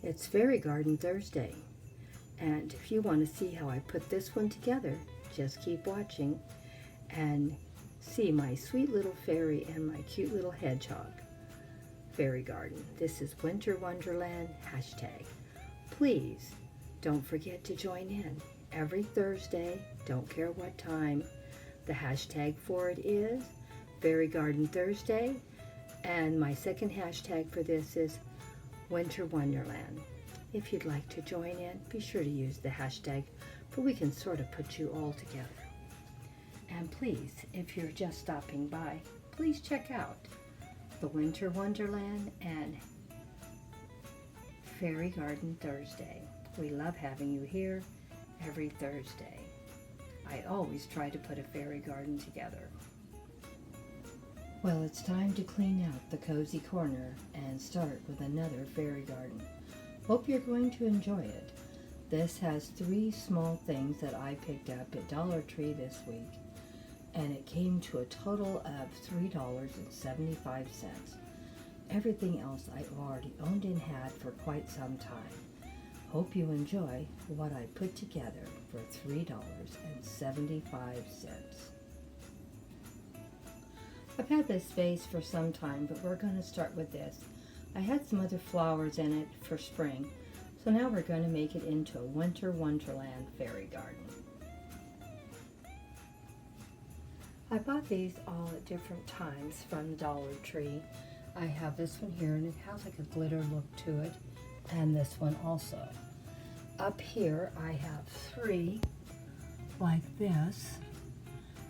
It's Fairy Garden Thursday, and if you want to see how I put this one together, just keep watching and see my sweet little fairy and my cute little hedgehog. Fairy Garden. This is Winter Wonderland hashtag. Please don't forget to join in every Thursday, don't care what time. The hashtag for it is Fairy Garden Thursday, and my second hashtag for this is Winter Wonderland. If you'd like to join in, be sure to use the hashtag, for we can sort of put you all together. And please, if you're just stopping by, please check out the Winter Wonderland and Fairy Garden Thursday. We love having you here every Thursday. I always try to put a fairy garden together. Well, it's time to clean out the cozy corner and start with another fairy garden. Hope you're going to enjoy it. This has 3 small things that I picked up at Dollar Tree this week, and it came to a total of $3.75. Everything else I already owned and had for quite some time. Hope you enjoy what I put together for $3.75. I've had this vase for some time, but we're going to start with this. I had some other flowers in it for spring, so now we're going to make it into a Winter Wonderland fairy garden. I bought these all at different times from Dollar Tree. I have this one here, and it has like a glitter look to it, and this one also. Up here I have 3 like this,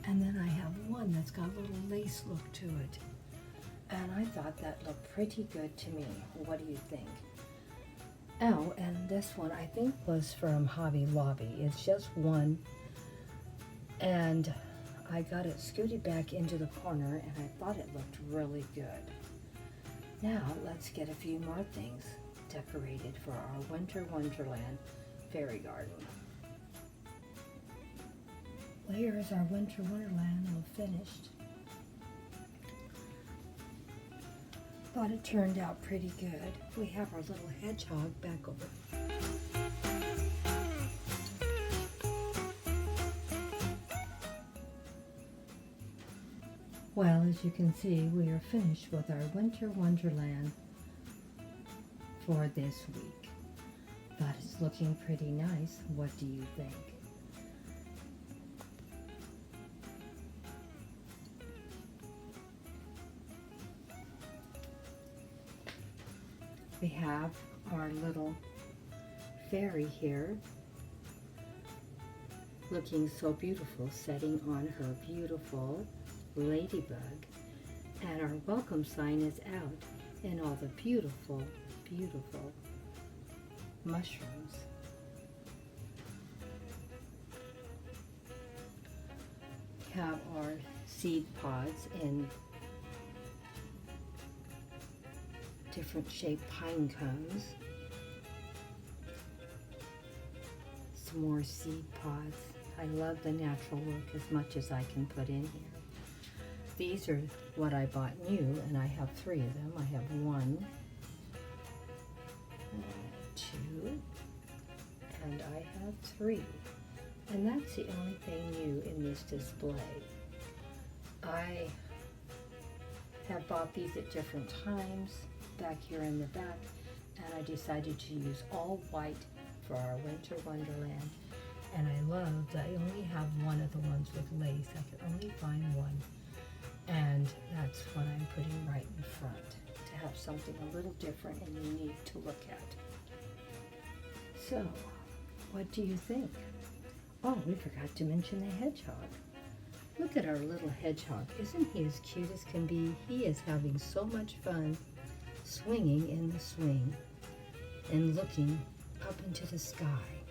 and then I have one that's got a little lace look to it. And I thought that looked pretty good to me. What do you think? Oh, and this one I think was from Hobby Lobby. It's just one, and I got it scooted back into the corner, and I thought it looked really good. Now let's get a few more things decorated for our Winter Wonderland fairy garden. Well, here is our Winter Wonderland all finished. Thought it turned out pretty good. We have our little hedgehog back over. Well, as you can see, we are finished with our Winter Wonderland for this week. Thought it's looking pretty nice. What do you think? We have our little fairy here, looking so beautiful, sitting on her beautiful ladybug, and our welcome sign is out in all the beautiful, beautiful mushrooms. We have our seed pods in different shaped pine cones. Some more seed pods. I love the natural look as much as I can put in here. These are what I bought new, and I have 3 of them. I have 1, 2, and I have 3. And that's the only thing new in this display. I have bought these at different times back here in the back, and I decided to use all white for our Winter Wonderland. And I love that I only have one of the ones with lace. I could only find one, and that's what I'm putting right in front to have something a little different and unique to look at. So, what do you think? Oh, we forgot to mention the hedgehog. Look at our little hedgehog. Isn't he as cute as can be? He is having so much fun swinging in the swing and looking up into the sky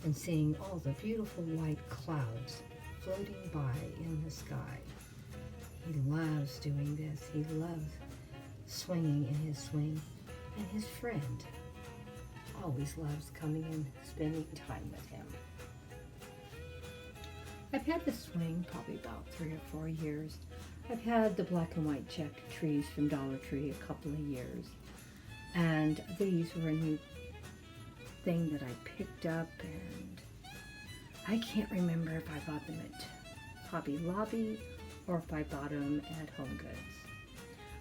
and seeing all the beautiful white clouds floating by in the sky. He loves doing this. He loves swinging in his swing, and his friend always loves coming and spending time with him. I've had the swing probably about 3 or 4 years. I've had the black and white check trees from Dollar Tree a couple of years, and these were a new thing that I picked up, and I can't remember if I bought them at Hobby Lobby or if I bought them at Home Goods.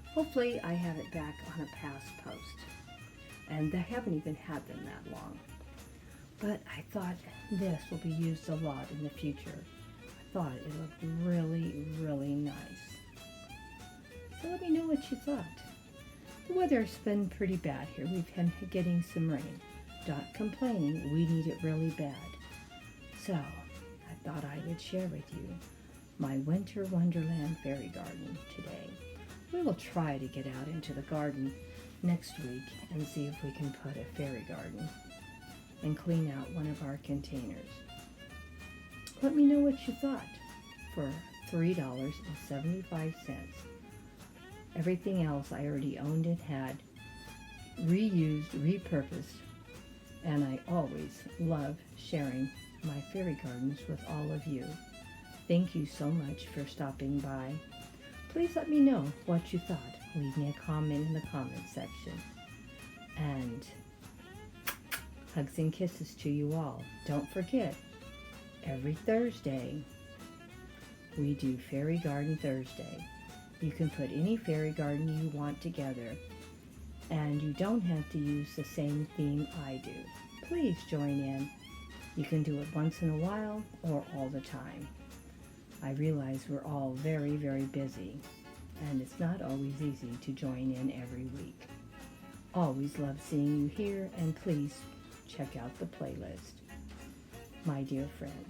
Hopefully I have it back on a past post, and they haven't even had them that long. But I thought this will be used a lot in the future. I thought it looked really, really nice. So let me know what you thought. The weather's been pretty bad here. We've been getting some rain. Not complaining, we need it really bad. So I thought I would share with you my winter wonderland fairy garden today. We will try to get out into the garden next week and see if we can put a fairy garden and clean out one of our containers. Let me know what you thought for $3.75. Everything else I already owned and had, reused, repurposed, and I always love sharing my fairy gardens with all of you. Thank you so much for stopping by. Please let me know what you thought. Leave me a comment in the comment section. And hugs and kisses to you all. Don't forget, every Thursday, we do Fairy Garden Thursday. You can put any fairy garden you want together, and you don't have to use the same theme I do. Please join in. You can do it once in a while or all the time. I realize we're all very, very busy, and it's not always easy to join in every week. Always love seeing you here, and please check out the playlist. My dear friend.